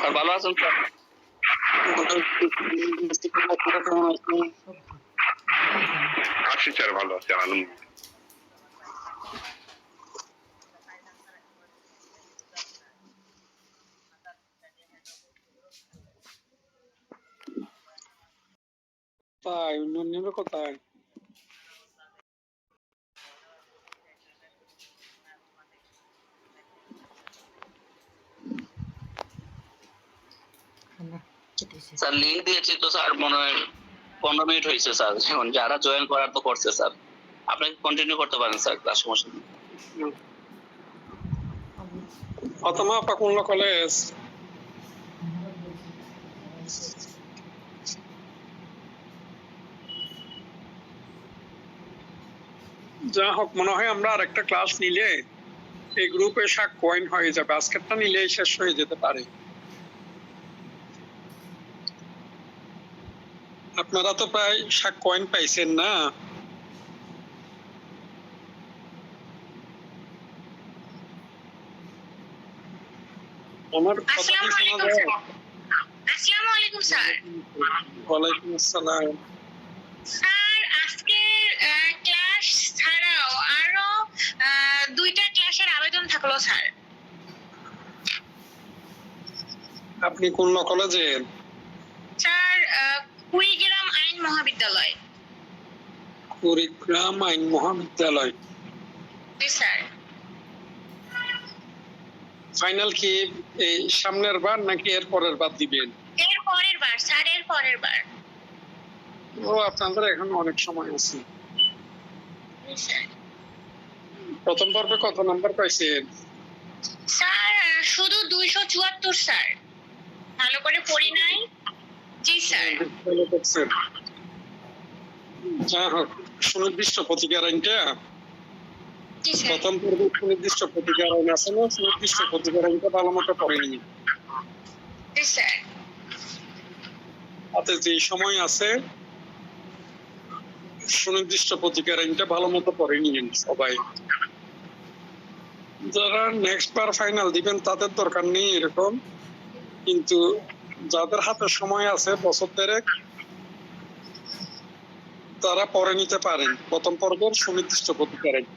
আর ভালো আছেন স্যার? আছি স্যার, ভালো আছি আলহামদুলিল্লাহ। তাই অন্যান্য কোথায়? স্যার লিঙ্ক দিয়েছি তো স্যার, মনে হয় 15 মিনিট হয়েছে স্যার। এখন যারা জয়েন করার তো করছে স্যার, আপনি কন্টিনিউ করতে পারেন স্যার, ক্লাস সমস্যা নেই। ফাতেমা আপা কোন কলেজ? যা হোক, মনে হয় আমরা আরেকটা ক্লাস নিলে এই গ্রুপে কয়েন হয়ে যাবে। আজকেরটা নিলেই শেষ হয়ে যেতে পারে। আপনারা তো প্রায় কয়েন পাইছেন না? আমার কথা কি শোনা যায়? আসসালামু আলাইকুম স্যার। ওয়ালাইকুম আসসালাম। স্যার আজকের ক্লাস ছাড়াও আরো দুইটা ক্লাসের আবেদন থাকলো স্যার। আপনি কোন কলেজে? স্যার কুড়িগ্রাম আইন মহাবিদ্যালয়। কুড়িগ্রাম আইন মহাবিদ্যালয়। জি স্যার। ফাইনাল কি এই সামনের বার নাকি এর পরের বার দিবেন? এর পরের বার স্যার, এর পরের বার। ও, আপনাদের এখন অনেক সময় আছে। জি স্যার। প্রথম পর্বে কত নাম্বার পাইছেন? স্যার শুধু 274 স্যার। ভালো করে পড়ি নাই। জি স্যার। যা হোক, সুনির্দিষ্ট প্রতিকার আইনটা জি স্যার। প্রথম পর্বে সুনির্দিষ্ট প্রতিকার আইন আছে না? সুনির্দিষ্ট প্রতিকার আইনটা ভালো মতো পড়েনি। জি স্যার। হাতে যে সময় আছে সুনির্দিষ্ট প্রতিকার আইনটা ভালো মতো পড়ে নিন সবাই। যারা নেক্সট বার ফাইনাল দিবেন তাদের দরকার নেই এরকম, কিন্তু যাদের হাতে সময় আছে বছর দেড়েক, তারা পড়ে নিতে পারেন প্রথম পর্বের সুনির্দিষ্ট প্রতিকার আইন।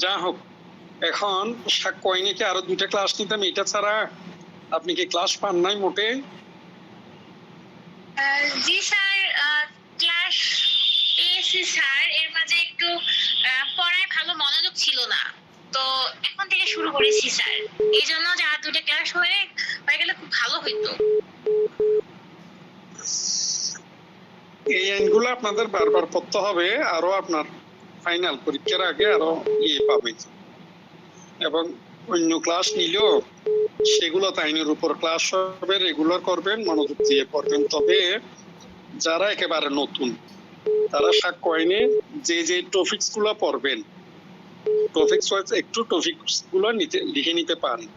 যা হোক, এখন কয়েনে কি আরো 2টা ক্লাস নিতাম, এটা ছাড়া আপনি কি ক্লাস পান নাই মোটে? জি স্যার, ক্লাস পেয়েছি স্যার। এর মাঝে একটু পড়ায় ভালো মনোযোগ ছিল না, তো এখন থেকে শুরু করেছি স্যার। এই জন্য যে আর দুটো ক্লাস হয়ে গেলে খুব ভালো হইতো। এই আইনগুলো আপনাদের বারবার পড়তে হবে, আরো আপনার ফাইনাল পরীক্ষার আগে আরো পাবে। এবং অন্য ক্লাস নিলেও সেগুলো আইনের উপর ক্লাস হবে, রেগুলার করবেন, মনোযোগ দিয়ে পড়বেন। তবে যারা একেবারে নতুন তারা কয়েনে যে যে টপিকস গুলো পড়বেন, টপিকস ওয়াইজ একটু টপিকস গুলো লিখে নিতে পারেন।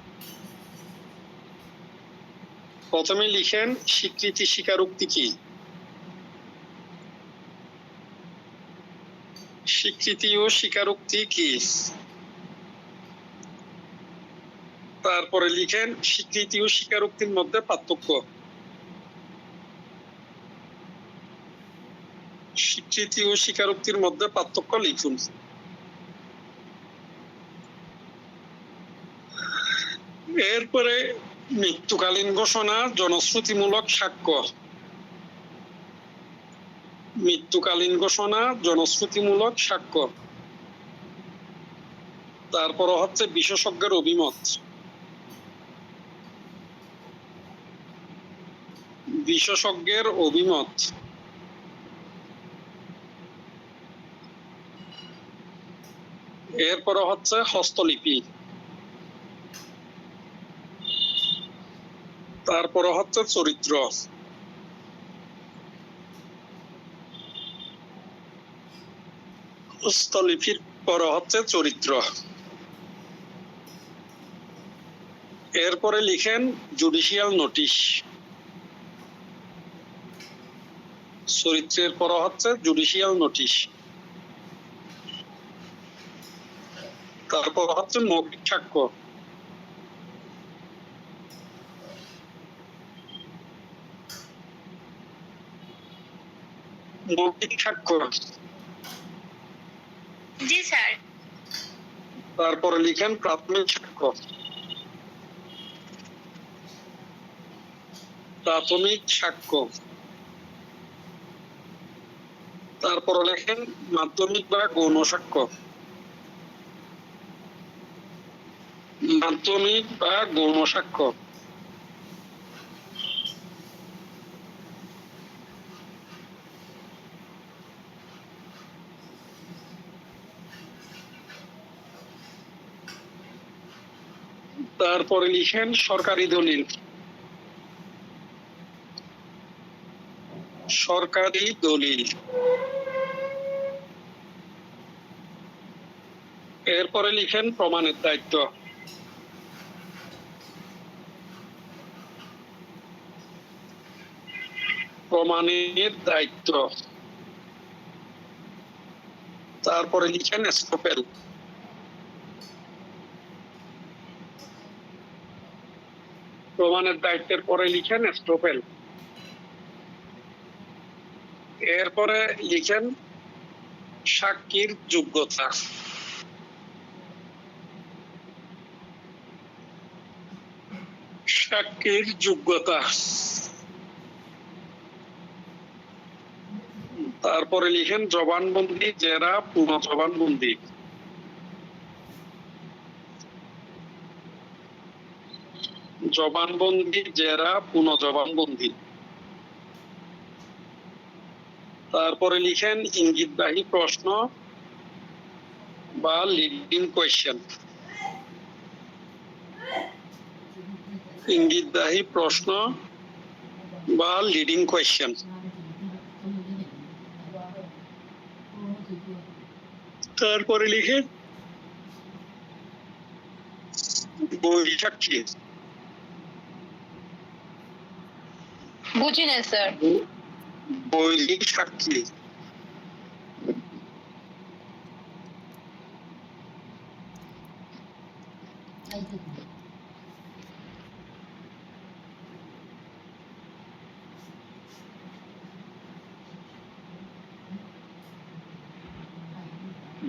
প্রথমে লিখেন স্বীকৃতি স্বীকারোক্তি কি। স্বীকৃতি ও স্বীকারোক্তি কি। তারপরে লিখেন স্বীকৃতি ও স্বীকারোক্তির মধ্যে পার্থক্য। স্বীকৃতি ও স্বীকারোক্তির মধ্যে পার্থক্য লিখুন। এরপরে মৃত্যুকালীন ঘোষণা, জনশ্রুতিমূলক সাক্ষ্য। মৃত্যুকালীন ঘোষণা, জনশ্রুতিমূলক সাক্ষ্য। তারপর হচ্ছে বিশেষজ্ঞের অভিমত। বিশেষজ্ঞের অভিমত। এরপরে হচ্ছে হস্তলিপি। তারপরে হচ্ছে চরিত্র। হস্তলিপির পরে হচ্ছে চরিত্র। এরপরে লিখেন জুডিশিয়াল নোটিশ। চরিত্রের পর হচ্ছে জুডিশিয়াল নোটিশ। তারপর হচ্ছে মৌখিক সাক্ষ্য। মৌখিক স্বাক্ষর, জি স্যার। তারপরে লিখেন প্রাথমিক স্বাক্ষর, প্রাথমিক সাক্ষ্য, তারপরে লেখেন মাধ্যমিক বা গৌণ সাক্ষ্য, মাধ্যমিক বা গৌণ সাক্ষ্য, তারপরে লিখেন সরকারি দলিল, সরকারি দলিল, এরপরে লিখেন প্রমাণের দায়িত্ব, প্রমাণের দায়িত্ব, তারপরে লিখেন এস্টোপেল, প্রমাণের দায়িত্বের পরে লিখেন এস্টোপেল, এরপরে লিখেন সাক্ষীর যোগ্যতা, সাক্ষীর যোগ্যতা, তারপরে লিখেন জবানবন্দি, জেরা, পুনঃ জবানবন্দি, জবানবন্দি, জেরা, পুনঃ জবানবন্দি, তারপরে লিখেন ইঙ্গিতবাহী প্রশ্ন বা লিডিং কোয়েশ্চেন, ইঙ্গিতবাহী প্রশ্ন বা লিডিং কোয়েশ্চেন, তারপরে লিখেন বৈরী সাক্ষী, বুঝি না স্যার। বৈরী সাক্ষী,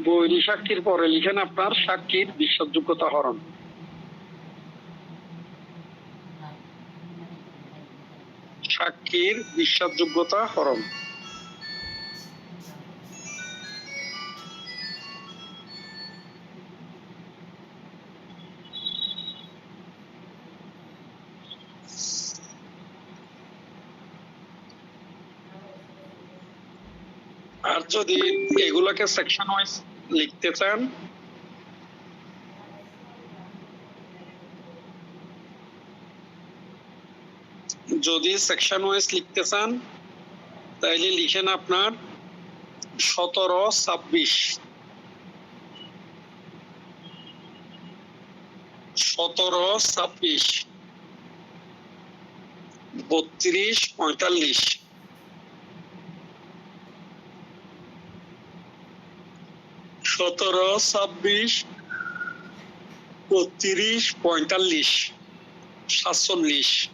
বৈরী সাক্ষীর পরে লিখেন আপনার সাক্ষীর বিশ্বাসযোগ্যতা হরণ, সাক্ষীর বিশ্বাসযোগ্যতা হরণ, আর যদি এগুলোকে সেকশন ওয়াইজ লিখতে চান যদি সেকশন ওয়াইজ লিখতে চান তাইলে লিখেন আপনার 17-26, 17-26, 32-45, 17-26, 32-45, 47,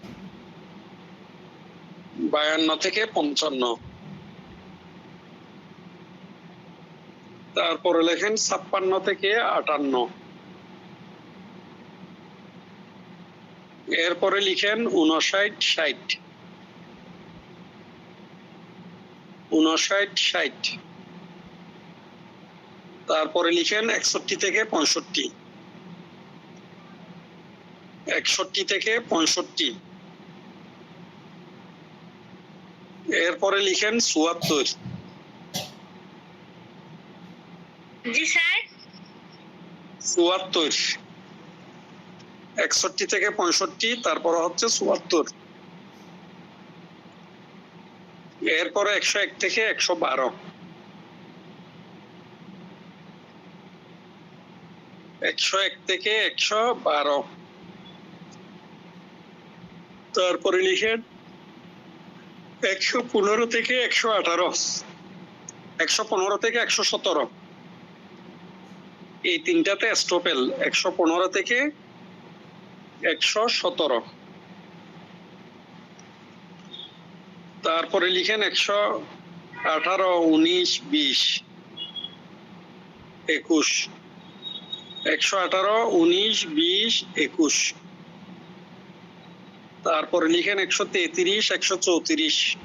52-55, তারপরে লেখেন 56-58, এরপরে লিখেন 59-60, 59-60, তারপরে লিখেন 61-65, 61-65, এরপরে লিখেন 74, জি স্যার। 74, 61-65, তারপরে হচ্ছে 74, এরপরে 101-112, 101-112, তারপরে লিখেন 115-118, 115-117, এই তিনটাতে এস্টোপেল, 115-117, তারপরে লিখেন 18, 19, 20, 21, 118, 19, 20, 21। তারপরে লিখেন 133, 134।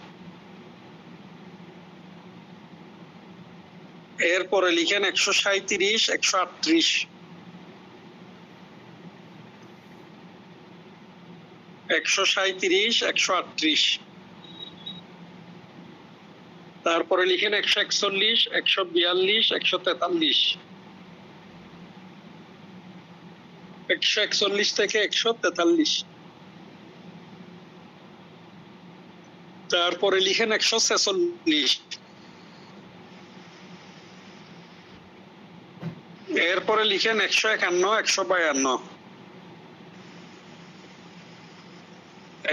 এরপরে লিখেন 137, 138, 137, 138। তারপরে লিখেন 141, 142, 143। 141 থেকে 143। তারপরে লিখেন 146। এরপরে লিখেন 151, 152,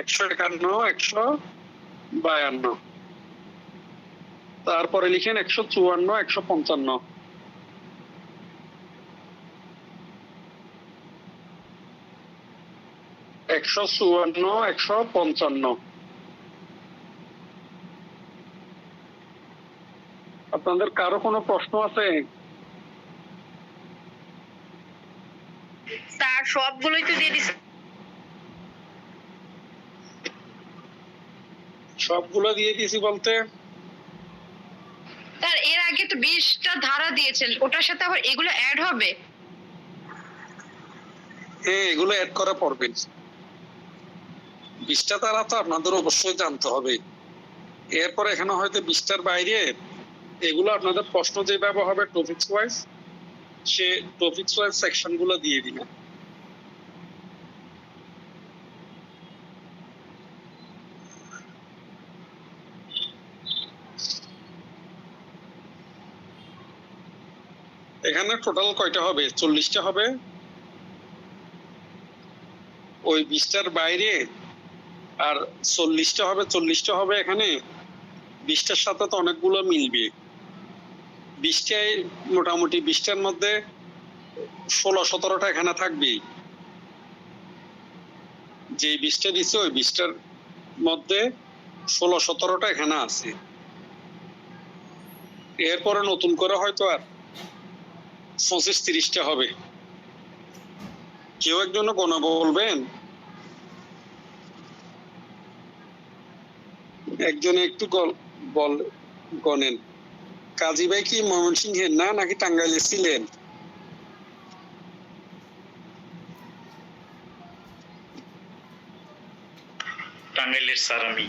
151, 152। তারপরে লিখেন 154, 155, 154, 155। আপনাদের কারো কোনো প্রশ্ন আছে? স্যার সবগুলোই তো দিয়ে দিছে। সবগুলো দিয়ে দিয়েছি বলতে স্যার এর আগে তো 20টা ধারা দিয়েছেন, ওটার সাথে আবার এগুলো অ্যাড হবে? হ্যাঁ, এগুলো অ্যাড করা পড়বে। 20টা তারা তো আপনাদের অবশ্যই জানতে হবে। এরপর এখানে হয়তো 20টার বাইরে এগুলো আপনাদের প্রশ্ন যেভাবে হবে টপিকস ওয়াইজ, সে টপিকস ওয়াইজ সেকশন গুলো দিয়ে দিবেন। এখানে টোটাল কয়টা হবে? 40টা হবে। ওই 20টার বাইরে আর 40টা হবে। 40টা হবে এখানে 20টার সাথে তো অনেকগুলো মিলবে। 20টায় মোটামুটি 20টার মধ্যে 16-17টা এখানে থাকবে। যে 20টা দিচ্ছে ওই 20টার মধ্যে 16-17টা এখানে আছে। এরপরে নতুন করে হয়তো আর 25-30টা হবে। কেউ একজন গোনা বলবেন? একজনে একটু গনেন। কাজী ভাই কি ময়মনসিংহের না নাকি টাঙ্গাইলে ছিলেন? টাঙ্গাইলের স্যার আমি।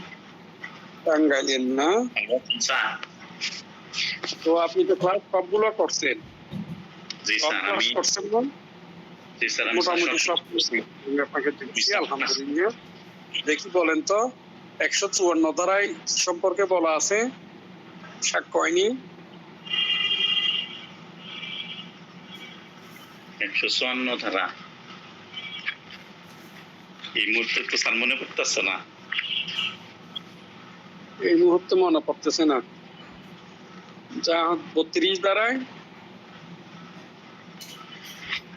টাঙ্গাইলের না? স্যার তো আপনি তো ক্লাস সবগুলো করছেন। জি সব স্যার ক্লাস আমি। করছেন না? জি স্যার আমি মোটামুটি সব করছি। আমি আপনাকে দেখছি, আলহামদুলিল্লাহ। দেখি বলেন তো 154 ধারায় কি সম্পর্কে বলা আছে? সাক্ষ্য আইনি 154 ধারা এই মুহূর্তে তো স্যার মনে করতেছে না। এই মুহূর্তে মনে পড়তেছে না। যা 32 ধারায়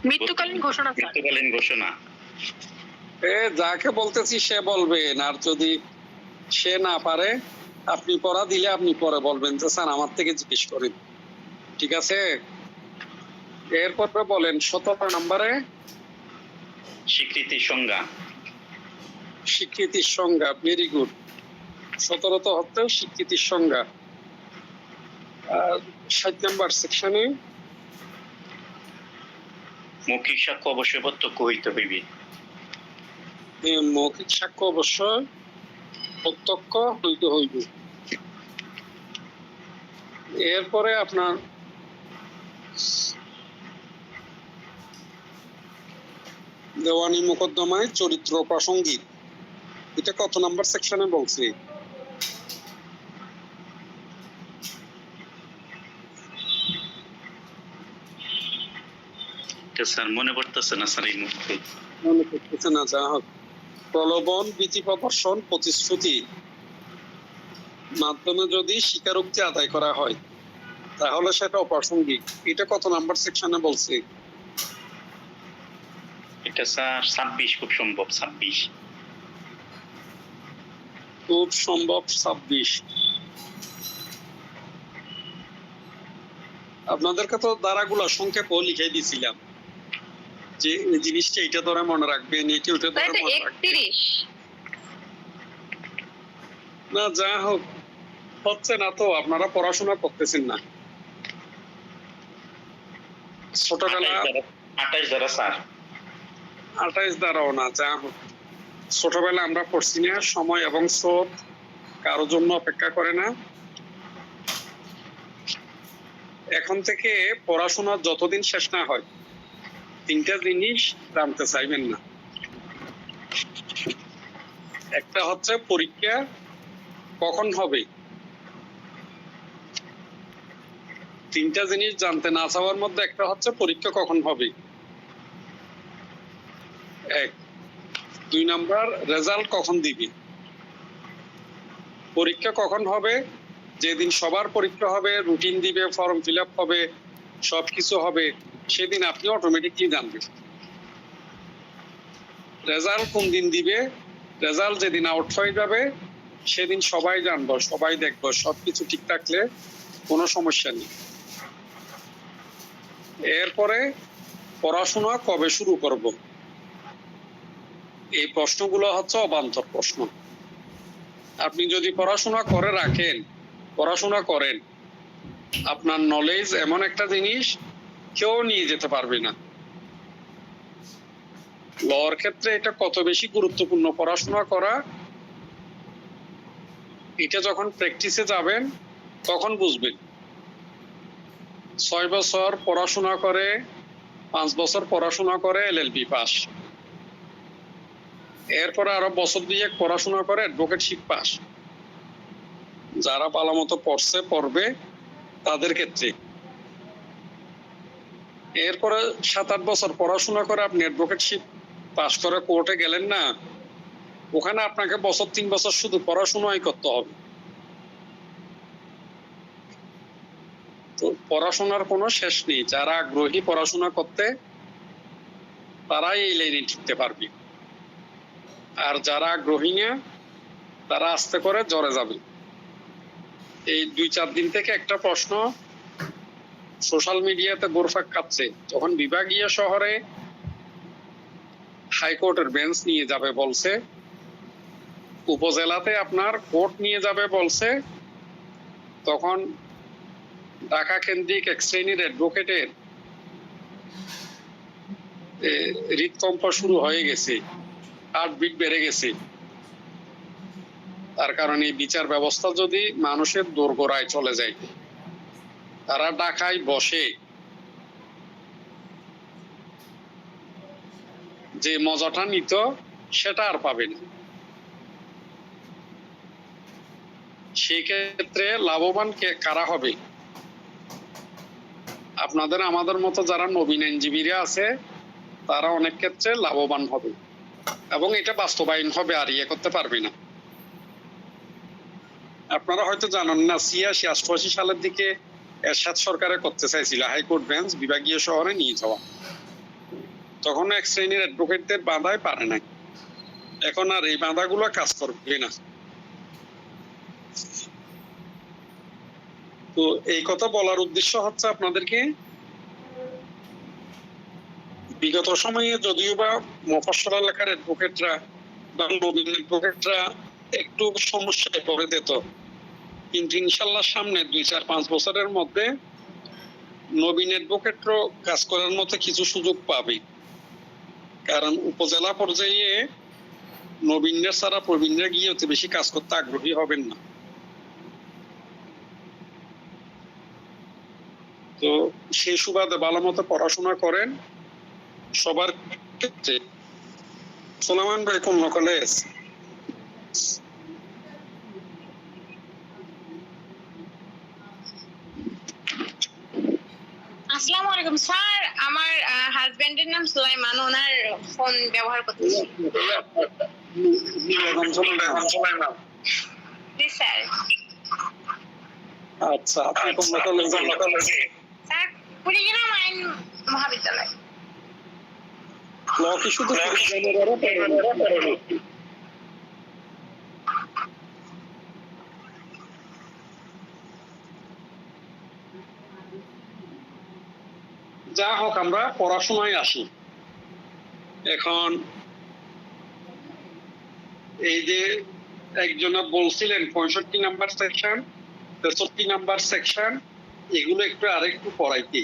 মৃত্যুকালীন ঘোষণা স্যার। মৃত্যুকালীন ঘোষণা। যাকে বলতেছি সে বলবেন, আর যদি সে না পারে আপনি পড়া দিলে আপনি পরে বলবেন যে স্যার আমার থেকে জিজ্ঞেস করেন। ঠিক আছে? এরপরে বলেন 17 নম্বরে স্বীকৃতির সংজ্ঞা। স্বীকৃতির সংজ্ঞা। Very good. 17 তো হচ্ছে স্বীকৃতির সংজ্ঞা। আর 60 নম্বর সেকশনে মৌখিক সাক্ষ্য অবশ্যই প্রত্যক্ষ হইতে হইবে। মৌখিক সাক্ষ্য অবশ্যই প্রত্যক্ষ হইতে হইবে। এরপরে আপনার দেওয়ানি মোকদ্দমায় চরিত্র প্রাসঙ্গিক, এটা কত নাম্বার সেকশনে বলছে? এটা স্যার মনে পড়তেছে না স্যার এই মুহূর্তে। মনে করতেছে না। যা হোক, প্রলোভন, ভীতি প্রদর্শন, প্রতিশ্রুতি মাধ্যমে যদি স্বীকারোক্তি আদায় করা হয় তাহলে সেটা অপ্রাসঙ্গিক। এটা কত নাম্বার সেকশনে বলছে? এটা স্যার 26 খুব সম্ভব 26। খুব সম্ভব 26। আপনাদেরকে তো ধারাগুলো সংক্ষেপও লিখে দিছিলাম যে এই জিনিসটা এইটা ধরে মনে রাখবেন, এটা ওটা ধরে তাহলে মনে রাখবেন। 31। না যা হোক, হচ্ছে না তো, আপনারা পড়াশোনা করতেছেন না। ছোটবেলা 28 দ্বারা স্যার। 28 দ্বারাও না, যা হোক, ছোটবেলা আমরা পড়ছি না, সময় এবং স্রোত কারোর জন্য অপেক্ষা করে না। এখন থেকে পড়াশোনা যতদিন শেষ না হয়, 3টা জিনিস জানতে চাইবেন না। একটা হচ্ছে পরীক্ষা কখন হবে, 3টা জিনিস জানতে না চাওয়ার মধ্যে একটা হচ্ছে পরীক্ষা কখন হবে। 1, 2 নাম্বার রেজাল্ট কখন দিবে। পরীক্ষা কখন হবে, যেদিন সবার পরীক্ষা হবে, রুটিন দিবে, ফর্ম ফিল আপ হবে, সবকিছু হবে, সেদিন আপনি অটোমেটিকলি জানবেন। রেজাল্ট কোন দিন দিবে, রেজাল্ট যেদিন আউট হয়ে যাবে সেদিন সবাই জানবো, সবাই দেখবো, সবকিছু ঠিক থাকলে কোনো সমস্যা নেই। এরপরে পড়াশোনা কবে শুরু করব, এই প্রশ্নগুলো হচ্ছে অবান্তর প্রশ্ন। আপনি যদি পড়াশোনা করে রাখেন, পড়াশোনা করেন, আপনার নলেজ এমন একটা জিনিস কেউ নিয়ে যেতে পারবে না। লর ক্ষেত্রে এটা কত বেশি গুরুত্বপূর্ণ পড়াশোনা করা, এটা যখন প্র্যাকটিসে যাবেন তখন বুঝবেন। 6 বছর পড়াশোনা করে, 5 বছর পড়াশোনা করে LLB পাস, এরপরে আরো বছর 2 পড়াশোনা করে অ্যাডভোকেটশিপ পাস। যারা ভালো মতো পড়বে তাদের ক্ষেত্রে। এরপরে 7-8 বছর পড়াশোনা করে আপনি অ্যাডভোকেটশিপ পাস করে কোর্টে গেলেন না, ওখানে আপনাকে 3 বছর শুধু পড়াশোনাই করতে হবে। তো পড়াশোনার কোনো শেষ নেই। যারা আগ্রহী পড়াশোনা করতে, তারাই এই লাইনে টিকতে পারবে। আর যারা আগ্রহী না, তারা আস্তে করে জ্বরে যাবে। এই 2-4 দিন থেকে একটা প্রশ্ন সোশ্যাল মিডিয়াতে ঘুরপাক খাচ্ছে, যখন বিভাগীয় শহরে হাইকোর্টের বেঞ্চ নিয়ে যাবে বলছে, উপজেলাতে আপনার কোর্ট নিয়ে যাবে বলছে, তখন ঢাকা কেন্দ্রিক এক শ্রেণীর অ্যাডভোকেটের হৃদকম্প শুরু হয়ে গেছে, হার্টবিট বেড়ে গেছে। তার কারণে এই বিচার ব্যবস্থা যদি মানুষের দোরগোড়ায় চলে যায়, তারা ঢাকায় বসে যে মজাটা নিত সেটা আর পাবে না। সেই ক্ষেত্রে লাভবান কারা হবে? আপনাদের আমাদের মতো যারা নবীন আইনজীবীরা আছে, তারা অনেক ক্ষেত্রে লাভবান হবে এবং এটা বাস্তবায়ন হবে, আর ইয়ে করতে পারবে না। আপনারা হয়তো জানেন না, 86-88 সালের দিকে এরশাদ সরকারে করতে চাইছিল হাইকোর্ট বেঞ্চ বিভাগীয় শহরে নিয়ে যাওয়া, তখন এক শ্রেণীর অ্যাডভোকেটদের বাধায় পারে নাই। এখন আর এই বাধাগুলো কাজ করবে না। তো এই কথা বলার উদ্দেশ্য হচ্ছে আপনাদেরকে, বিগত সময়ে যদিও বা মফস্বল এলাকার অ্যাডভোকেটরা বা নবীন অ্যাডভোকেটরা একটু সমস্যায় পড়ে যেত, কিন্তু ইনশাল্লাহ সামনে 2-4-5 বছরের মধ্যে নবীন অ্যাডভোকেটরাও কাজ করার মতো কিছু সুযোগ পাবে। কারণ উপজেলা পর্যায়ে নবীনরা ছাড়া প্রবীণরা গিয়ে অত বেশি কাজ করতে আগ্রহী হবেন না। তো সেই সুবাদে ভালো মতো পড়াশোনা করেন সবার ক্ষেত্রে। সোলামান ভাই কোন কলেজ? আসসালামু আলাইকুম স্যার, আমার হাজবেন্ডের নাম সুলাইমান, ওনার ফোন ব্যবহার করতেছি। জি স্যার। আচ্ছা, আপনি কোন কলেজে? স্যার কুড়িগ্রাম আইন মহাবিদ্যালয়। ল কি শুধু যা হোক আমরা পড়াশোনায় আসি। এখন এই যে একজনে বলছিলেন 65 নাম্বার সেকশন, 63 নাম্বার সেকশন, এগুলো একটু আরেকটু পড়াইতে,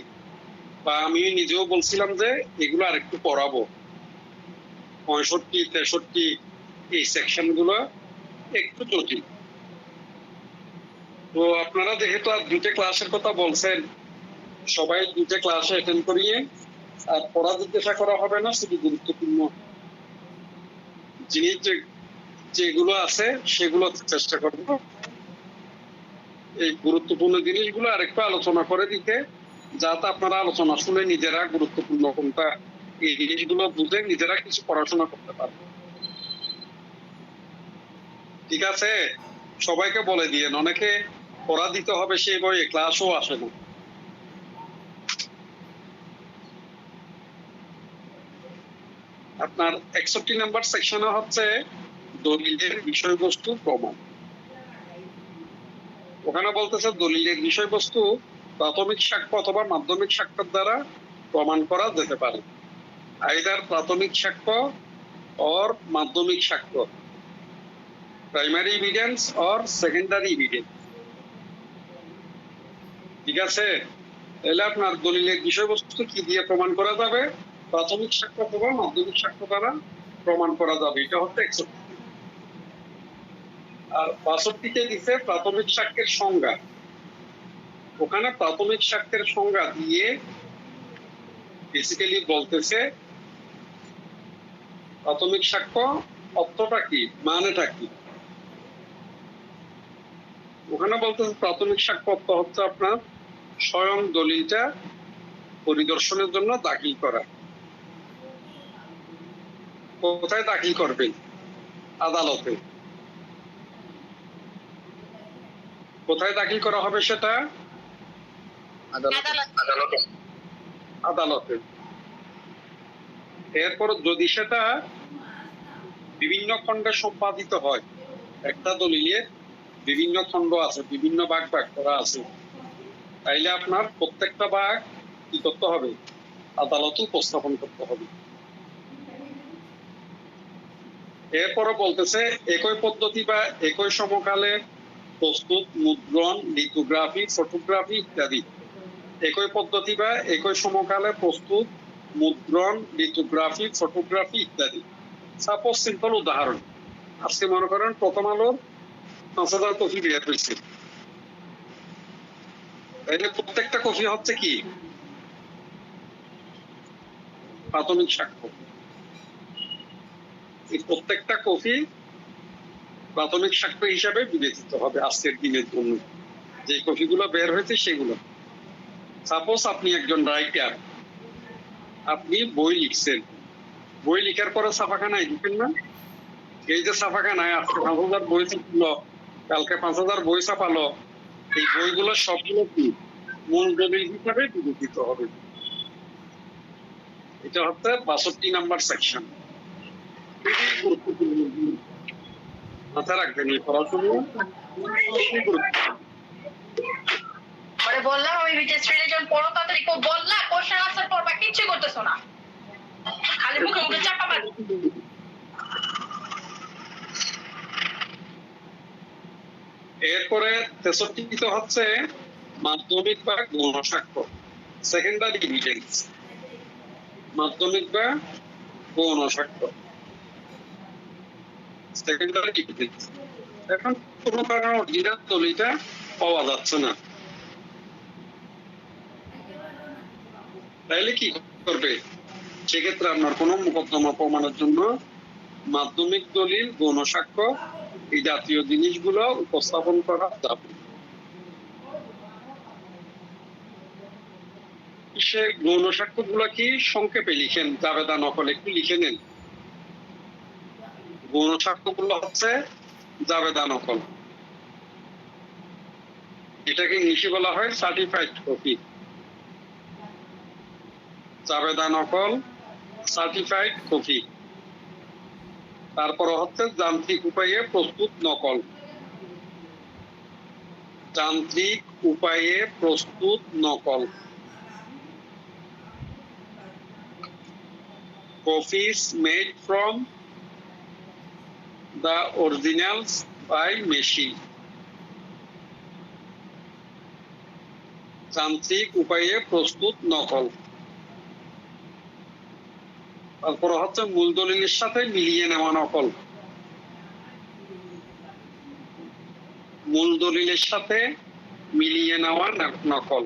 বা আমি নিজেও বলছিলাম যে এগুলো আরেকটু পড়াবো। 65, 63 এই সেকশন গুলো একটু জটিল। তো আপনারা যেহেতু আর 2টা ক্লাসের কথা বলছেন, সবাই 2টা ক্লাসে অ্যাটেন্ড করিয়ে, আর পড়া জিজ্ঞাসা করা হবে না, শুধু গুরুত্বপূর্ণ জিনিস যেগুলো আছে সেগুলো চেষ্টা করব এই গুরুত্বপূর্ণ জিনিসগুলো আরেকটু আলোচনা করে দিতে, যাতে আপনারা আলোচনা শুনে নিজেরা গুরুত্বপূর্ণ কোনটা এই জিনিসগুলো বুঝে নিজেরা কিছু পড়াশোনা করতে পারবেন। ঠিক আছে, সবাইকে বলে দিয়েন, অনেকে পড়া দিতে হবে সেই বইয়ে ক্লাসও আসে না। আপনার 61 নাম্বার সেকশনে হচ্ছে দলিলের বিষয়বস্তু প্রমাণ। ওখানে বলতেছে দলিলের বিষয়বস্তু প্রাথমিক সাক্ষ্য অথবা মাধ্যমিক সাক্ষ্যের দ্বারা প্রমাণ করা যেতে পারে। আইদার প্রাথমিক সাক্ষ্য অর মাধ্যমিক সাক্ষ্য, primary evidence or secondary evidence. ঠিক আছে, তাহলে আপনার দলিলের বিষয়বস্তু কি দিয়ে প্রমাণ করা যাবে? প্রাথমিক সাক্ষ্য অথবা মাধ্যমিক সাক্ষ্য দ্বারা প্রমাণ করা যাবে। এটা হচ্ছে 61। আর 62-তে দিচ্ছে প্রাথমিক সাক্ষ্যের সংজ্ঞা। ওখানে প্রাথমিক সাক্ষ্যের সংজ্ঞা দিয়ে বেসিক্যালি বলতেছে প্রাথমিক সাক্ষ্য অর্থটা কি, মানেটা কি। ওখানে বলতেছে প্রাথমিক সাক্ষ্য অর্থ হচ্ছে আপনার স্বয়ং দলিলটা পরিদর্শনের জন্য দাখিল করা। কোথায় দাখিল করবেন? আদালতে। কোথায় দাখিল করা হবে সেটা? আদালতে। এরপর যদি সেটা বিভিন্ন খণ্ডে সম্পাদিত হয়, একটা দলিলে বিভিন্ন খণ্ড আছে, বিভিন্ন ভাগ ভাগ করা আছে, তাইলে আপনার প্রত্যেকটা ভাগ কি করতে হবে? আদালতে উপস্থাপন করতে হবে। এরপরও বলতেছে একই পদ্ধতি বা একই সমকালে প্রস্তুত মুদ্রণ, লিথোগ্রাফি, ফটোগ্রাফি ইত্যাদি। একই পদ্ধতি বা একই সমকালে প্রস্তুত মুদ্রণ, লিথোগ্রাফি, ফটোগ্রাফি ইত্যাদি। সাপোজ সিম্পল উদাহরণ, আজকে মনে করেন প্রথম আলোর 5,000 কপি বের হয়েছে, তাইলে প্রত্যেকটা কপি হচ্ছে কি? প্রাথমিক সাক্ষ্য। এই প্রত্যেকটা কপি প্রাথমিক সাক্ষ্য হিসাবে বিবেচিত হবে আজকের দিনের জন্য। যে কপিগুলো বের হয়েছে সেগুলো। সাপোজ আপনি একজন রাইটার, আপনি বই লিখছেন, বই লিখার পরে ছাপাখানায় দিচ্ছেন না? এই যে ছাপাখানায় আজকে 5,000 বই ছাপলো, কালকে 5,000 বই ছাপালো, এই বইগুলো সবগুলো কি মূল দলিল হিসাবে বিবেচিত হবে। এটা হচ্ছে 62 নাম্বার সেকশন। খুবই গুরুত্বপূর্ণ, মাথায় রাখবেন এই পড়াশোনা খুবই গুরুত্বপূর্ণ। মানে বললাম আমি বিটেস্ট রিলিজন পড়ো, তাড়াতাড়ি কো বললা কোশ্চেন আনসার পড়বা, কিচ্ছু করতেছো না, খালি মুখে মুখে চাপা মারি। এরপরে 63 হচ্ছে মাধ্যমিক বা গৌণ সাক্ষ্য, সেকেন্ডারি এভিডেন্স। মাধ্যমিক বা গৌণ সাক্ষ্য, সেকেন্ডারি এভিডেন্স। এখন কোন কারণে অরিজিনাল দলিলটা পাওয়া যাচ্ছে না, তাইলে কি করবে? সেক্ষেত্রে আপনার কোন মোকদ্দমা প্রমাণের জন্য মাধ্যমিক দলিল, গৌণ সাক্ষ্য এই জাতীয় জিনিসগুলো উপস্থাপন করা যাবে। সে গৌণ সাক্ষ্য গুলো কি সংক্ষেপে লিখেন, জাবেদা নকল একটু লিখে নেন। গৌণ সাক্ষ্য গুলো হচ্ছে জাবেদা নকল, এটাকে ইংলিশে বলা হয় সার্টিফাইড কপি। জাবেদা নকল, সার্টিফাইড কপি। তারপর হচ্ছে যান্ত্রিক উপায়ে প্রস্তুত নকল। যান্ত্রিক উপায়ে প্রস্তুত নকল। copies made from the originals by machine. যান্ত্রিক উপায়ে প্রস্তুত নকল। তারপর হচ্ছে মূল দলিলের সাথে মিলিয়ে নেওয়া নকল। মূল দলিলের সাথে মিলিয়ে নেওয়া নকল।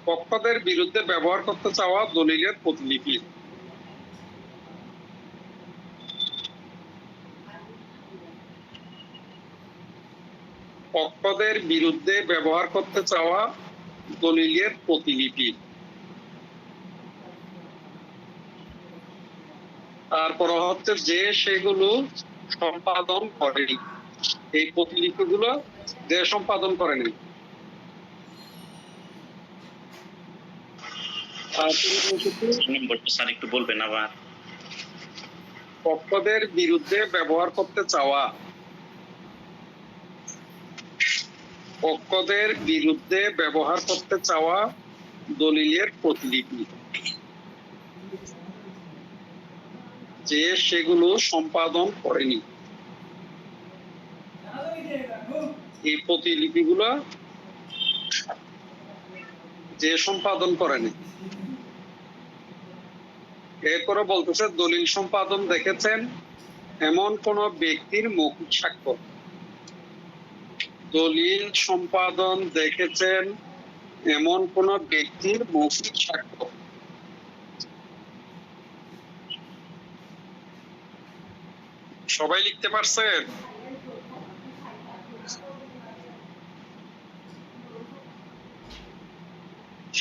পক্ষদের বিরুদ্ধে ব্যবহার করতে চাওয়া দলিলের প্রতিলিপি। পক্ষদের বিরুদ্ধে ব্যবহার করতে চাওয়া দলিলের প্রতিলিপি। তারপর হচ্ছে যে সেগুলো সম্পাদন করেনি, এই প্রতিলিপিগুলো যে সম্পাদন করেনি। নম্বরটা স্যার একটু বলবেন আবার। পক্ষদের বিরুদ্ধে ব্যবহার করতে চাওয়া, পক্ষদের বিরুদ্ধে ব্যবহার করতে চাওয়া দলিলের প্রতিলিপি, যে সেগুলো সম্পাদন করেনি। এই প্রতিলিপিগুলো যে সম্পাদন করেনি। এরপরে বলতেছে দলিল সম্পাদন দেখেছেন এমন কোন ব্যক্তির মৌখিক সাক্ষ্য। দলিল সম্পাদন দেখেছেন এমন কোন ব্যক্তির মৌখিক সাক্ষ্য। সবাই লিখতে পারছেন?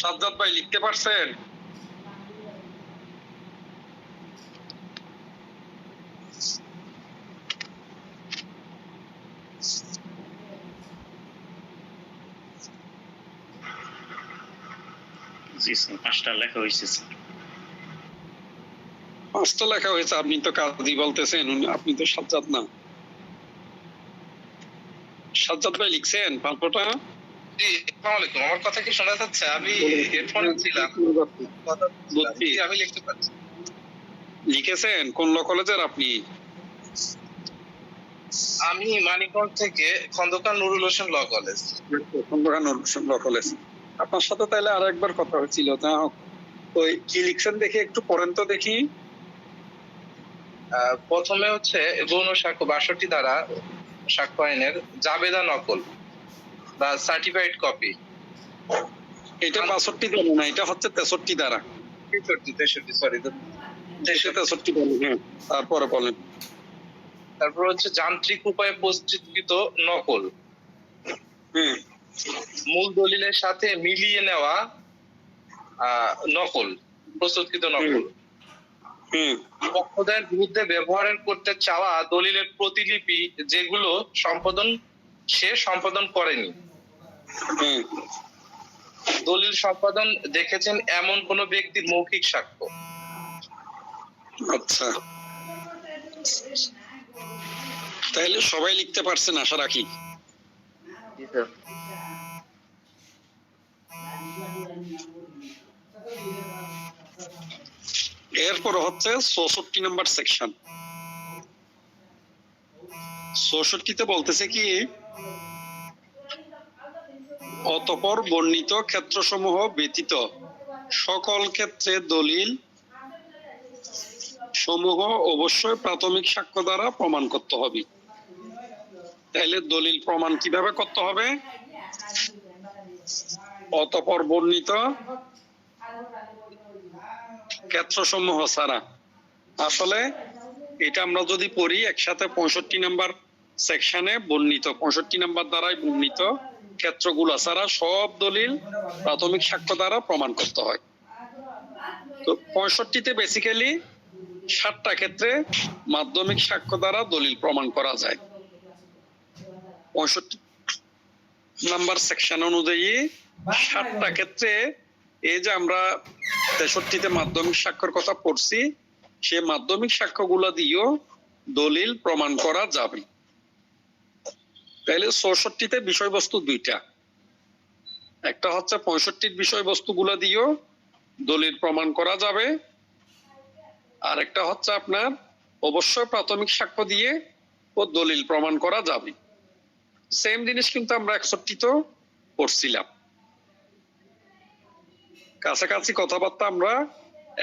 সাজ্জাদ ভাই লিখতে পারছেন? জি স্যার, 5টা লেখা হয়েছে স্যার। পাঁচটা লেখা হয়েছে, আপনি তো কাজী বলতেছেন, আপনি তো সাজ্জাদ না। সাজ্জাদ ভাই লিখছেন 5টা? জি, আসসালামু আলাইকুম। আমার কথা কি শোনা যাচ্ছে? আমি হেডফোনে ছিলাম। বুঝছি। জি, আমি লিখতে পারছি। লিখেছেন কোন ল কলেজের আপনি? আমি মানিকগঞ্জ থেকে Khandaker Nurul Hossain law college. Khandaker Nurul Hossain law college. আপনার সাথে তাহলে আরেকবার কথা হয়েছিল। যা হোক, ওই কি লিখছেন দেখি একটু পড়েন তো দেখি। প্রথমে হচ্ছে গৌণ সাক্ষ্য 62 ধারা সাক্ষ্য আইনের জাবেদা নকল বা সার্টিফাইড কপি। এটা 62 ধারা না, এটা হচ্ছে 63 ধারা। 63 সরি। 63 ধারা। হ্যাঁ, তারপরে বলেন। তারপর হচ্ছে যান্ত্রিক উপায়ে প্রস্তুতকৃত নকল। হুম। মূল দলিলের সাথে মিলিয়ে নেওয়া নকল, প্রস্তুতকৃত নকল। হুম। পক্ষদের বিরুদ্ধে ব্যবহার করতে চাওয়া দলিলের প্রতিলিপি যেগুলো সম্পাদন করেনি। হুম। দলিল সম্পাদন দেখেছেন এমন কোন ব্যক্তির মৌখিক সাক্ষ্য। আচ্ছা, তাহলে সবাই লিখতে পারছেন আশা রাখি। এরপর হচ্ছে 64 নম্বর সেকশন। 64তে বলতেছে কি, অতঃপর বর্ণিত ক্ষেত্রসমূহ ব্যতীত সকল ক্ষেত্রে দলিল সমূহ অবশ্যই প্রাথমিক সাক্ষ্য দ্বারা প্রমাণ করতে হবে। তাহলে দলিল প্রমাণ কিভাবে করতে হবে? অতঃপর বর্ণিত ক্ষেত্রসমূহ ছাড়া। আসলে এটা আমরা যদি পড়ি একসাথে 65 নম্বর সেকশনে বর্ণিত, 65 নম্বর দ্বারাই বর্ণিত ক্ষেত্রগুলো ছাড়া সব দলিল প্রাথমিক সাক্ষ্য দ্বারা প্রমাণ করতে হয়। তো 65তে বেসিক্যালি 7টা ক্ষেত্রে মাধ্যমিক সাক্ষ্য দ্বারা দলিল প্রমাণ করা যায়। 65 নাম্বার সেকশন অনুযায়ী 7টা ক্ষেত্রে, এই যে আমরা 63তে মাধ্যমিক সাক্ষ্যের কথা পড়ছি, সে মাধ্যমিক সাক্ষ্যগুলো দিয়েও দলিল প্রমাণ করা যাবে। তাহলে 64তে বিষয়বস্তু দুইটা, একটা হচ্ছে 65 বিষয়বস্তুগুলো দিয়েও দলিল প্রমাণ করা যাবে, আর একটা হচ্ছে আপনার অবশ্যই প্রাথমিক সাক্ষ্য দিয়ে ও দলিল প্রমাণ করা যাবে। সেম জিনিস কিন্তু আমরা 61 পড়ছিলাম, কাছাকাছি কথাবার্তা আমরা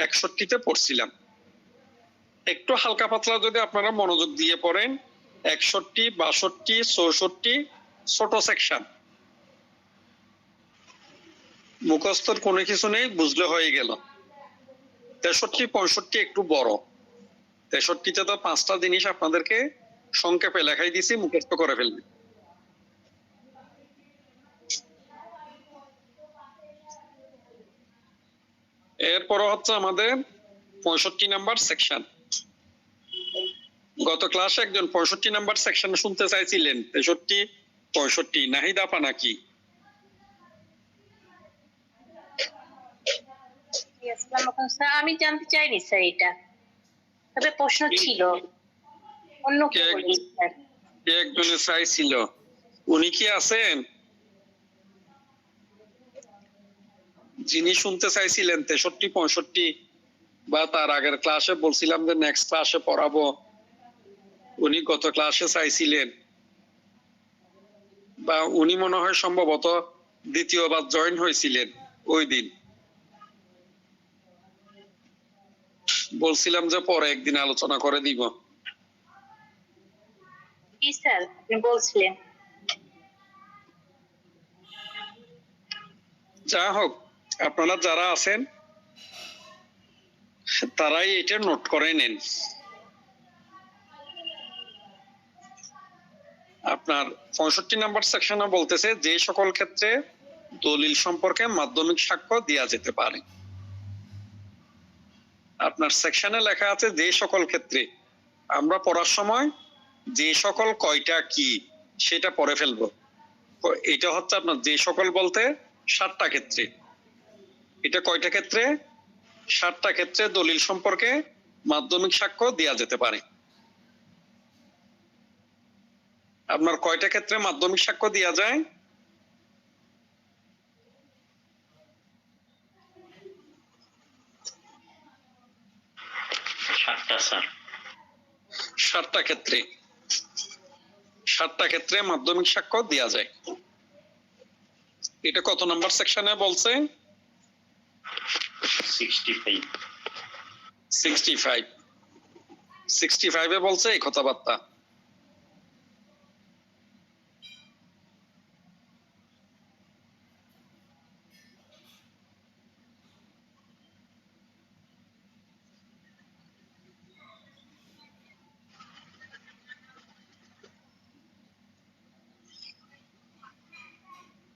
61 পড়ছিলাম। একটু হালকা পাতলা যদি আপনারা মনোযোগ দিয়ে পড়েন, 61, 62, 64 ছোট সেকশন, মুখস্থর কোনো কিছু নেই, বুঝলে হয়ে গেল। 63, 65 একটু বড়। 63-তে তো 5টা জিনিস আপনাদেরকে সংক্ষেপে লেখাই দিছি, মুখস্থ করে ফেলবে। এরপর হচ্ছে আমাদের 65 নাম্বার সেকশন। গত ক্লাসে একজন 65 নাম্বার সেকশন শুনতে চাইছিলেন, 63, 65 নাহিদ আপা নাকি? আমি জানতে চাইনি স্যার, এটা তবে প্রশ্ন ছিল অন্য কে একজনে চাইছিল, উনি কি আছেন যিনি শুনতে চাইছিলেন 63, 65 বা তার আগের ক্লাসে বলছিলাম যে নেক্সট ক্লাসে পড়াবো, উনি গত ক্লাসে চাইছিলেন, বা উনি মনে হয় সম্ভবত দ্বিতীয়বার জয়েন হয়েছিলেন ওই দিন। বলছিলাম যে পরে একদিন আলোচনা করে দিব। কি স্যার আপনি বলছিলেন? যা হোক, আপনারা যারা আছেন তারাই এটা নোট করে নেন। আপনার 65 নাম্বার সেকশনে বলতেছে যে সকল ক্ষেত্রে দলিল সম্পর্কে মাধ্যমিক সাক্ষ্য দেওয়া যেতে পারে। আপনার সেকশনে লেখা আছে যে সকল ক্ষেত্রে, আমরা পড়ার সময় যে সকল কয়টা কি সেটা পড়ে ফেলবো। এটা হচ্ছে আপনার যে সকল বলতে 7টা ক্ষেত্রে। এটা কয়টা ক্ষেত্রে? 7টা ক্ষেত্রে দলিল সম্পর্কে মাধ্যমিক সাক্ষ্য দেওয়া যেতে পারে। আপনার কয়টা ক্ষেত্রে মাধ্যমিক সাক্ষ্য দেওয়া যায়? 7টা স্যার। 7টা ক্ষেত্রে, 7টা ক্ষেত্রে মাধ্যমিক সাক্ষ্য দেওয়া যায়। এটা কত নাম্বার সেকশনে বলছে? 65। 65 বলছে এই কথাবার্তা।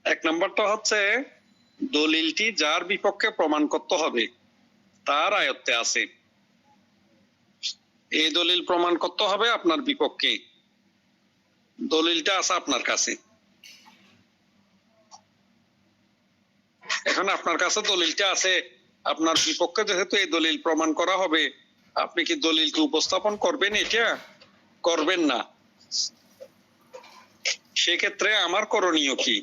এক নাম্বারটা হচ্ছে দলিলটি যার বিপক্ষে প্রমাণ করতে হবে তার আয়ত্তে আছে। এই দলিল প্রমাণ করতে হবে আপনার বিপক্ষে, দলিলটা আছে আপনার কাছে। এখন আপনার কাছে দলিলটা আছে, আপনার বিপক্ষে যেহেতু এই দলিল প্রমাণ করা হবে, আপনি কি দলিলকে উপস্থাপন করবেন? এটা করবেন না। সেক্ষেত্রে আমার করণীয় কি?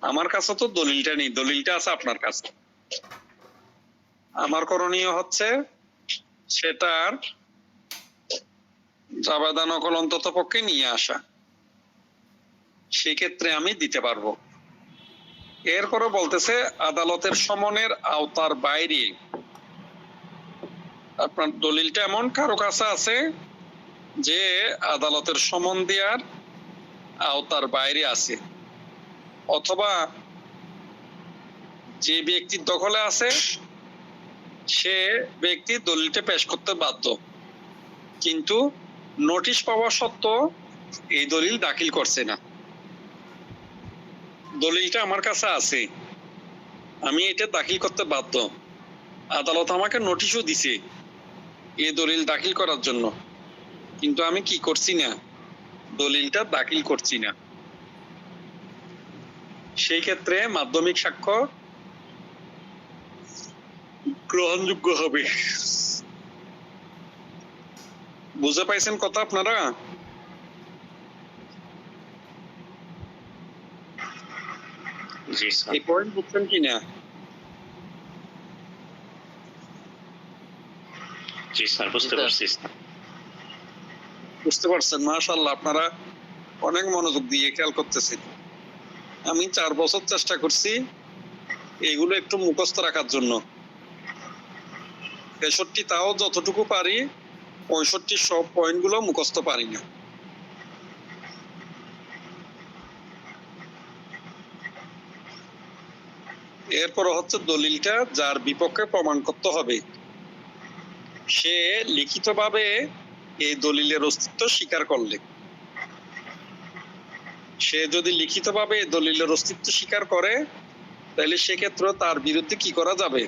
আমার কাছে তো দলিলটা নেই, দলিলটা আছে আপনার কাছে। আমার করণীয় হচ্ছে সেটার জাবেদা নকল অন্তত পক্ষে নিয়ে আসা, সেক্ষেত্রে আমি দিতে পারবো। এরপরে বলতেছে আদালতের সমনের আওতার বাইরে আপনার দলিলটা এমন কারো কাছে আছে যে আদালতের সমন দেওয়ার আওতার বাইরে আছে, অথবা যে ব্যক্তির দখলে আছে সে ব্যক্তি দলিলটা পেশ করতে বাধ্য, কিন্তু নোটিশ পাওয়া সত্ত্বেও এই দলিল দাখিল করছে না। দলিলটা আমার কাছে আছে, আমি এটা দাখিল করতে বাধ্য, আদালত আমাকে নোটিশও দিছে এই দলিল দাখিল করার জন্য, কিন্তু আমি কি করছি না, দলিলটা দাখিল করছি না। সেই ক্ষেত্রে মাধ্যমিক সাক্ষ্য গ্রহণযোগ্য হবে। বুঝতে পাইছেন কথা আপনারা? জি স্যার। এই পয়েন্ট বুঝছেন কিনা? জি স্যার বুঝতে স্যার। পারছি বুঝতে পারছেন? মাশাআল্লাহ, আপনারা অনেক মনোযোগ দিয়ে খেয়াল করতেছেন। আমি 4 বছর চেষ্টা করছি এগুলো একটু মুখস্থ রাখার জন্য। 63 তাও যতটুকু পারি, 65 সব পয়েন্ট গুলো মুখস্থ পারি না। এরপর হচ্ছে দলিলটা যার বিপক্ষে প্রমাণ করতে হবে, সে লিখিতভাবে এই দলিলের অস্তিত্ব স্বীকার করলে, সে যদি লিখিতভাবে এই দলিলের অস্তিত্ব স্বীকার করে, তাহলে সেক্ষেত্রে তার বিরুদ্ধে কি করা যাবে?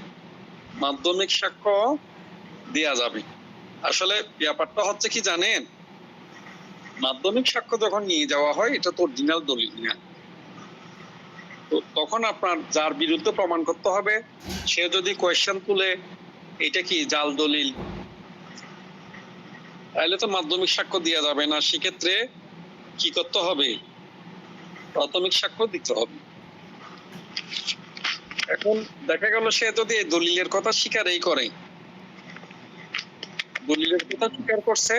মাধ্যমিক সাক্ষ্য দেয়া যাবে। আসলে ব্যাপারটা হচ্ছে কি জানেন, মাধ্যমিক সাক্ষ্য যখন নিয়ে যাওয়া হয়, এটা তো অরিজিনাল দলিল না। তো তখন আপনার যার বিরুদ্ধে প্রমাণ করতে হবে, সে যদি কোয়েশ্চেন তুলে এটা কি জাল দলিল, তাহলে তো মাধ্যমিক সাক্ষ্য দেওয়া যাবে না। সেক্ষেত্রে কি করতে হবে? প্রাথমিক সাক্ষ্য দিতে হবে। এখন দেখা গেল সে যদি এই দলিলের কথা স্বীকারই করে, দলিলের কথা স্বীকার করছে,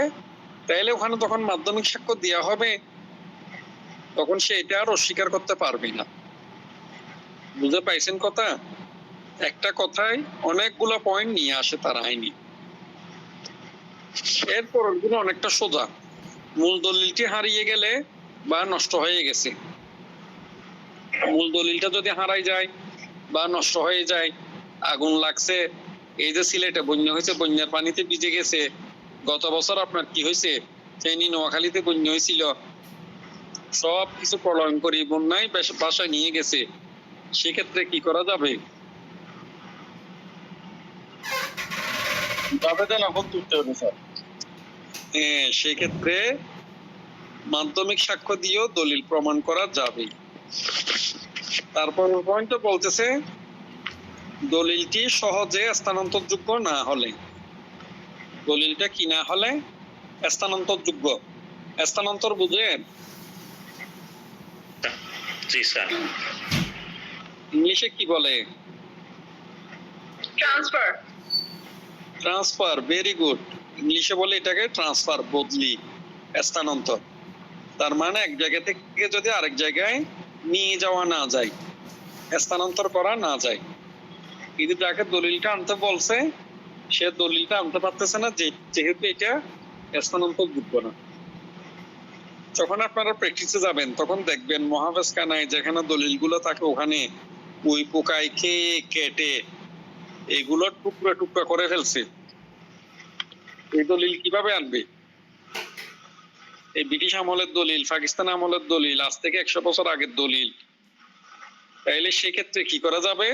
তাহলে ওখানে তখন মাধ্যমিক সাক্ষ্য দেওয়া হবে, তখন সে এটা আর অস্বীকার করতে পারবে না। বুঝতে পাইছেন কথা? একটা কথায় অনেকগুলা পয়েন্ট নিয়ে আসে তার আইনি। এরপর ওগুলো অনেকটা সোজা। মূল দলিলটি হারিয়ে গেলে বা নষ্ট হয়ে গেছে, মূল দলিলটা যদি হারাই যায় বা নষ্ট হয়ে যায়, আগুন লাগছে, এই যে সিলেটে বন্যা হয়েছে, বন্যার পানিতে ভিজে গেছে, গত বছর আপনার কি হয়েছে, ফেনী নোয়াখালীতে বন্যা হয়েছিল, সব কিছু প্রলয়ন করে বন্যায় বাসায় নিয়ে গেছে, সেক্ষেত্রে কি করা যাবে? আবেদন এখন তুলতে হবে স্যার। হ্যাঁ, সেক্ষেত্রে মাধ্যমিক সাক্ষ্য দিয়েও দলিল প্রমাণ করা যাবে। তারপর পয়েন্ট বলতেছে দলিলটি সহজে স্থানান্তরযোগ্য না হলে, দলিলটা কি না হলে স্থানান্তরযোগ্য। স্থানান্তর বুঝেন? জি স্যার। ইংলিশে কি বলে? ট্রান্সফার। Transfer, very good. ইংলিশে বলে এটাকে ট্রান্সফার, বদলি, স্থানান্তর। তার মানে এক জায়গা থেকে যদি আরেক জায়গায় নিয়ে যাওয়া না যায়, স্থানান্তর করা না যায়, কিন্তু যাকে দলিলটা আনতে বলছে সে দলিলটা আনতে পারতেছে না, যেহেতু এটা স্থানান্তরযোগ্য না। যখন আপনারা প্র্যাকটিসে যাবেন তখন দেখবেন মহাবেশখানায় যেখানে দলিলগুলো থাকে, ওখানে ওই পোকায় খেয়ে কেটে এগুলো টুকরা টুকরা করে ফেলছে। এই দলিল কিভাবে আনবে? এই ব্রিটিশ আমলের দলিল, পাকিস্তান আমলের দলিল, আজ থেকে 100 বছর আগের দলিল। তাইলে সেক্ষেত্রে কি করা যাবে?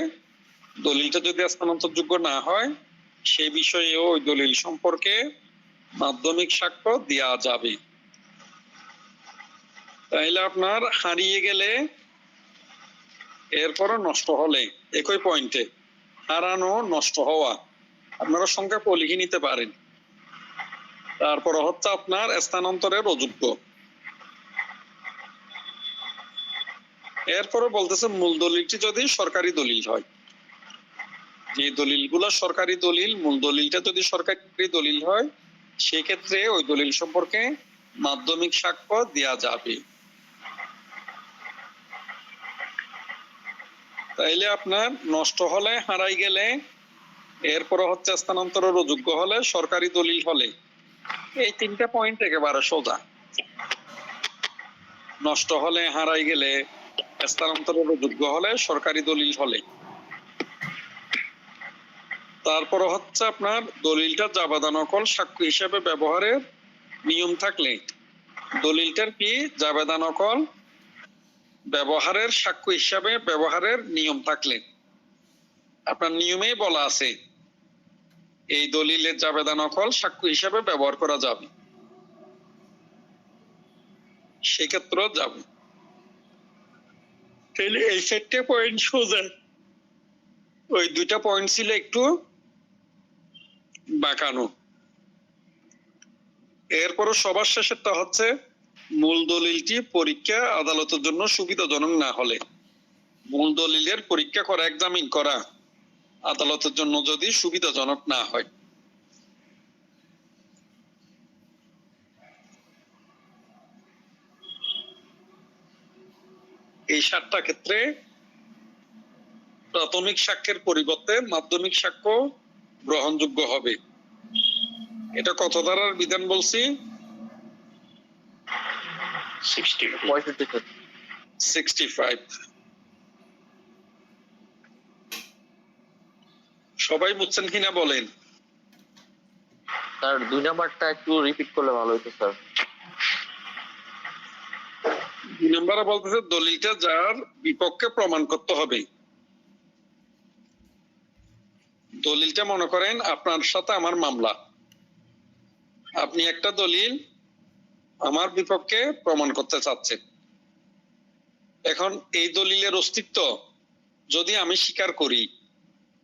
দলিলটা যদি স্থানান্তরযোগ্য না হয়, সে বিষয়ে ওই দলিল সম্পর্কে মাধ্যমিক সাক্ষ্য দেওয়া যাবে। তাইলে আপনার হারিয়ে গেলে, এরপরে নষ্ট হলে, একই পয়েন্টে হারানো, নষ্ট হওয়া, আপনারা সংখ্যা লিখে নিতে পারেন। তারপর হচ্ছে আপনার স্থানান্তরের অযোগ্য। এরপরে বলতেছে মূল দলিলটি যদি সরকারি দলিল হয়, যে দলিলগুলো সরকারি দলিল, মূল দলিলটা যদি সরকারি দলিল হয়, সেক্ষেত্রে ওই দলিল সম্পর্কে মাধ্যমিক সাক্ষ্য দেওয়া যাবে। তাইলে আপনার নষ্ট হলে, হারাই গেলে, এরপরে হচ্ছে স্থানান্তরের অযোগ্য হলে, সরকারি দলিল হলে, এই 3টা পয়েন্ট একেবারে সোজা। নষ্ট হলে, হারাই গেলে, স্থানান্তরের অযোগ্য হলে, সরকারি দলিল হলে। তারপর হচ্ছে আপনার দলিলটা জাবেদা নকল সাক্ষ্য হিসেবে ব্যবহারের নিয়ম থাকলে, দলিলটার কি জাবেদা নকল ব্যবহারের সাক্ষ্য হিসাবে ব্যবহারের নিয়ম থাকলে, আপনার নিয়মেই বলা আছে এই দলিলের জাবেদা নকল সাক্ষ্য হিসাবে ব্যবহার করা যাবে, সেক্ষেত্রেও যাবে। তাহলে এই 4টে পয়েন্ট সোজা। ওই 2টা পয়েন্ট ছিল একটু বাঁকানো। এরপরও সবার শেষেরটা হচ্ছে মূল দলিলটি পরীক্ষা আদালতের জন্য সুবিধাজনক না হলে, মূল দলিলের পরীক্ষা করা, এক্সামিন করা আদালতের জন্য যদি সুবিধাজনক না হয়, এই 7টা ক্ষেত্রে প্রাথমিক সাক্ষ্যের পরিবর্তে মাধ্যমিক সাক্ষ্য গ্রহণযোগ্য হবে। এটা কত ধারার বিধান বলছি? 65। সবাই বুঝছেন কিনা বলেন? স্যার 2 নাম্বারটা একটু রিপিট করলে ভালো হতো স্যার। 2 নম্বরে বলতেছে দলিলটা যার বিপক্ষে প্রমাণ করতে হবে। দলিলটা মনে করেন আপনার সাথে আমার মামলা, আপনি একটা দলিল আমার বিপক্ষে প্রমাণ করতে চাচ্ছেন। এখন এই দলিলের অস্তিত্ব যদি আমি স্বীকার করি,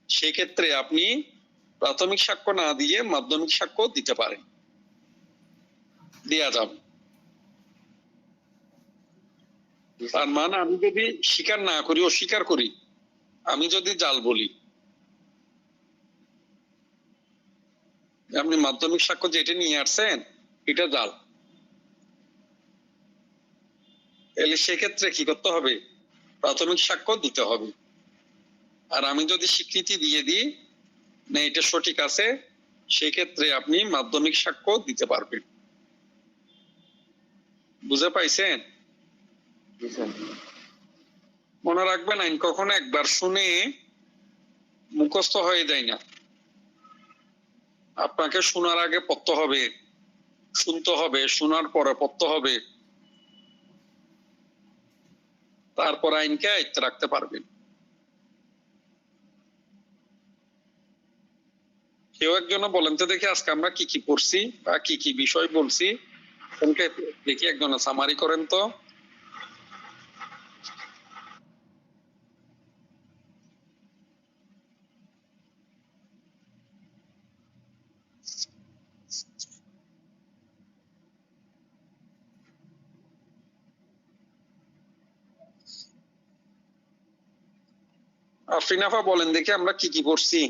সেই ক্ষেত্রে আপনি প্রাথমিক সাক্ষ্য না দিয়ে মাধ্যমিক সাক্ষ্য দিতে পারেন, দেয়া যাবে। তার মানে আমি যদি স্বীকার না করি, অস্বীকার করি, আমি যদি জাল বলি, আপনি মাধ্যমিক সাক্ষ্য যেটা নিয়ে আসছেন এটা জাল, তাহলে সেক্ষেত্রে কি করতে হবে? প্রাথমিক সাক্ষ্য দিতে হবে। আর আমি যদি স্বীকৃতি দিয়ে দিই না এটা সঠিক আছে, সেই ক্ষেত্রে আপনি মাধ্যমিক সাক্ষ্য দিতে পারবেন। বুঝে পাইছেন? মনে রাখবেন, আইন কখনো একবার শুনে মুখস্থ হয়ে যায় না। আপনাকে শোনার আগে পড়তে হবে, শুনতে হবে, শোনার পরে পড়তে হবে, তারপর আইনকে আয়ত্তে রাখতে পারবেন। কেউ একজন বলেন তো দেখি আজকে আমরা কি কি পড়ছি বা কি কি বিষয় বলছি, দেখি একজন সামারি করেন তো। আফরিনাফা বলেন দেখি আমরা কি কি পড়ছি।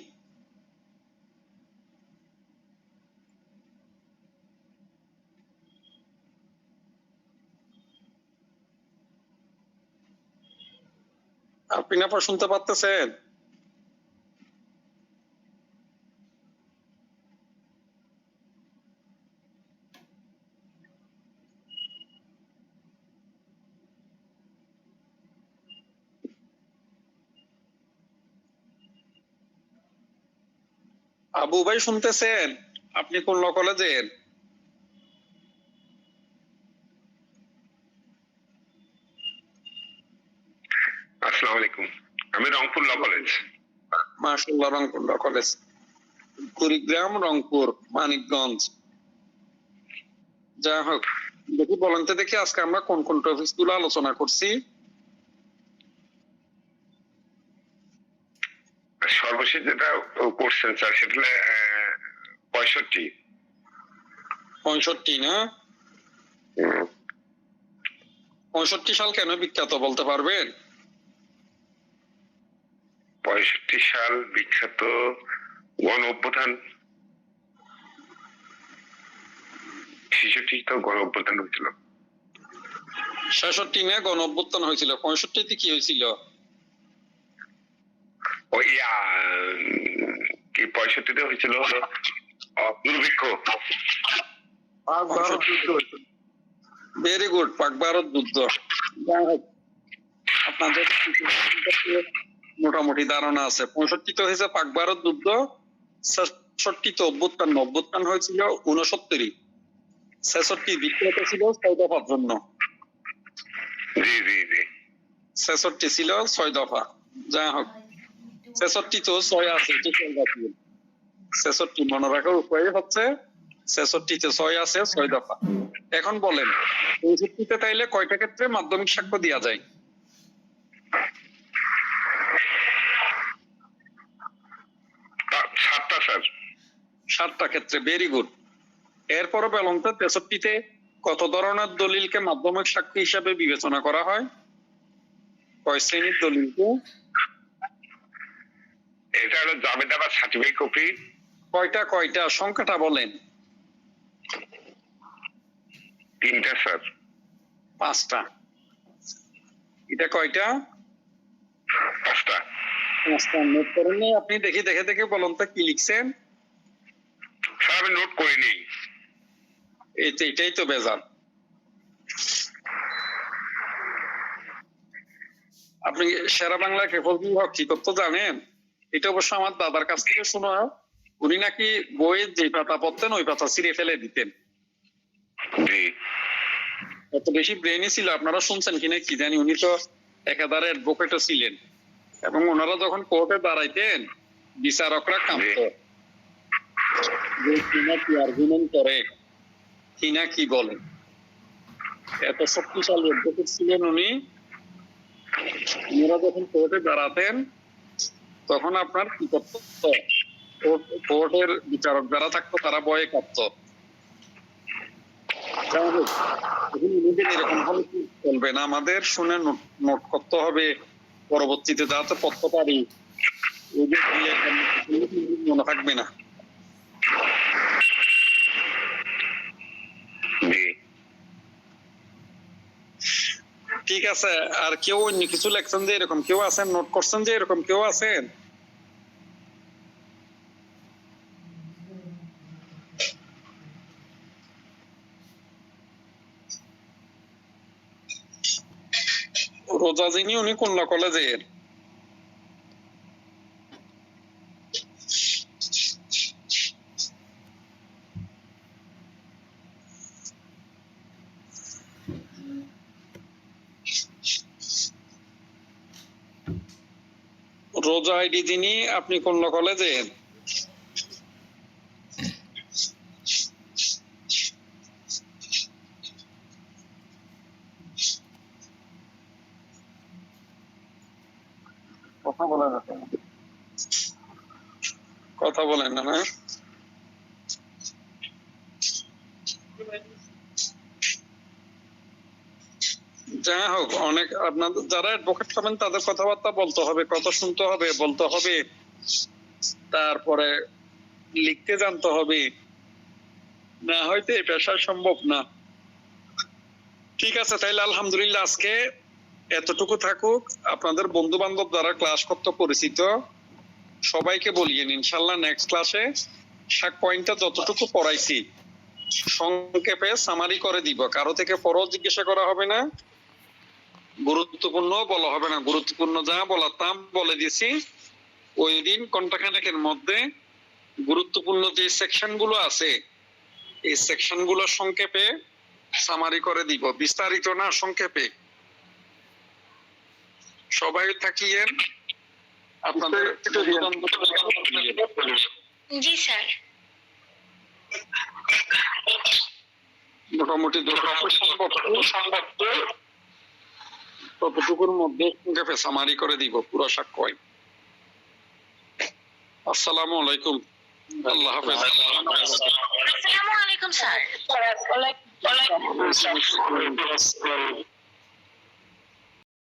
আফরিনাফা শুনতে পারতেছেন? আবু ভাই শুনতেছেন? আপনি কোন ল কলেজের? আসসালামু আলাইকুম, আমি রংপুর ল কলেজ। মাশাআল্লাহ, রংপুর ল কলেজ। কুড়িগ্রাম, রংপুর, মানিকগঞ্জ। যা হোক, দেখি বলেন তো দেখি আজকে আমরা কোন কোন টপিক গুলো আলোচনা করছি। সর্বশেষ যেটা করছেন স্যার সেটা হলো 65। 65 না? 65 সাল কেন বিখ্যাত বলতে পারবেন? 65 সাল বিখ্যাত গণ অভ্যুত্থান। 66 তো গণ অভ্যুত্থান হয়েছিল। 66 মে গণ অভ্যুত্থান হয়েছিল, 65 তে কি হয়েছিল? ওই কি 65 তে হয়েছিল দুর্ভিক্ষ। ভেরি গুড, পাক ভারত যুদ্ধ। আপনাদের মোটামুটি ধারণা আছে। 65 তে হয়েছে পাক ভারত যুদ্ধ, 66 তে অভ্যুত্থান হয়েছিল 69। 66 বিখ্যাত ছিল 6 দফার জন্য। জি জি জি। 66 ছিল 6 দফা। যা হোক, 66 তো 6 আছে, এটা খেয়াল রাখবেন। 66 মনে রাখার উপায় হচ্ছে 66 তে 6 আছে, 6 দফা। এখন বলেন 65 তে তাইলে কয়টা ক্ষেত্রে মাধ্যমিক সাক্ষ্য দেওয়া যায়? 7টা স্যার। 7টা ক্ষেত্রে, ভেরি গুড। এরপরে বলুন তো 63 তে কত ধরনের দলিলকে মাধ্যমিক সাক্ষ্য হিসাবে বিবেচনা করা হয়? কয় শ্রেণীর দলিলকে? এটা হলো জাবেদা বা সার্টিফিকেট কপি। কয়টা সংখ্যাটা বলেন। 3টা স্যার। 5টা। এটা কয়টা? 5টা। নোট করেন নাই আপনি? দেখে দেখে বলুন তো কি লিখছেন। স্যার আমি নোট করিনি। এটাই তো বেজাল। আপনি সেরা বাংলা কেবল বিভাগ কি করতে জানেন? এটা অবশ্য আমার দাদার কাছ থেকে শোনা। উনি নাকি বইয়ের যে পাতা পড়তেন ওই পাতা ছিঁড়ে ফেলে দিতেন। জি এত বেশি ব্রেনই ছিল, আপনারা শুনছেন কিনা কি জানি। উনি তো একাধারে অ্যাডভোকেটও ছিলেন এবং ওনারা যখন কোর্টে দাঁড়াইতেন বিচারকরা কাঁপতো যে কিনা কি আর্গুমেন্ট করে, কিনা কি বলেন। এত শক্তিশালী অ্যাডভোকেট ছিলেন উনি। ওনারা যখন কোর্টে দাঁড়াতেন তখন আপনার কি করতো, কোর্টের বিচারক যারা থাকতো তারা ভয়ে কাঁপতো। নিজেদের এরকম হলে কি চলবে না, আমাদের শুনে নোট করতে হবে, পরবর্তীতে যাতে পড়তে পারি। মনে থাকবে না। জি ঠিক আছে। আর কেউ অন্য কিছু লেখছেন যে এরকম কেউ আছেন? নোট করছেন যে এরকম কেউ আছেন? রোজা যিনি উনি কোন কলেজের? রোজা আইডি যিনি, আপনি কোন কলেজের? কথা বলেন না, কথা বলেন না। না যাই হোক, অনেক আপনাদের যারা অ্যাডভোকেট হবেন তাদের কথাবার্তা বলতে হবে, কথা শুনতে হবে, বলতে হবে, তারপরে লিখতে জানতে হবে। না হয়তো এই পেশা সম্ভব না। ঠিক আছে, তাইলে আলহামদুলিল্লাহ আজকে এতটুকু থাকুক। আপনাদের বন্ধু বান্ধব যারা ক্লাস করতে পরিচিত সবাইকে বলিয়েন, ইনশাল্লাহ নেক্সট ক্লাসে শাক পয়েন্টটা যতটুকু পড়াইছি সংক্ষেপে সামারি করে দিব। কারো থেকে পরও জিজ্ঞাসা করা হবে না, গুরুত্বপূর্ণ বলা হবে না। গুরুত্বপূর্ণ যা বলাতাম বলে দিয়েছি। ওই দিন ঘন্টাখানেকের মধ্যে গুরুত্বপূর্ণ যে সেকশন গুলো আছে এই সেকশন গুলো সংক্ষেপে সামারি করে দিব, বিস্তারিত না, সংক্ষেপে। সবাই থাকিয়েন। আপনাদের জি স্যার। মোটামুটি ততটুকুর মধ্যে সংক্ষেপে সামারি করে দিব পুরো সাক্ষ্য। আসসালামু আলাইকুম। আল্লাহ হাফেজ। আসসালামু আলাইকুম স্যার।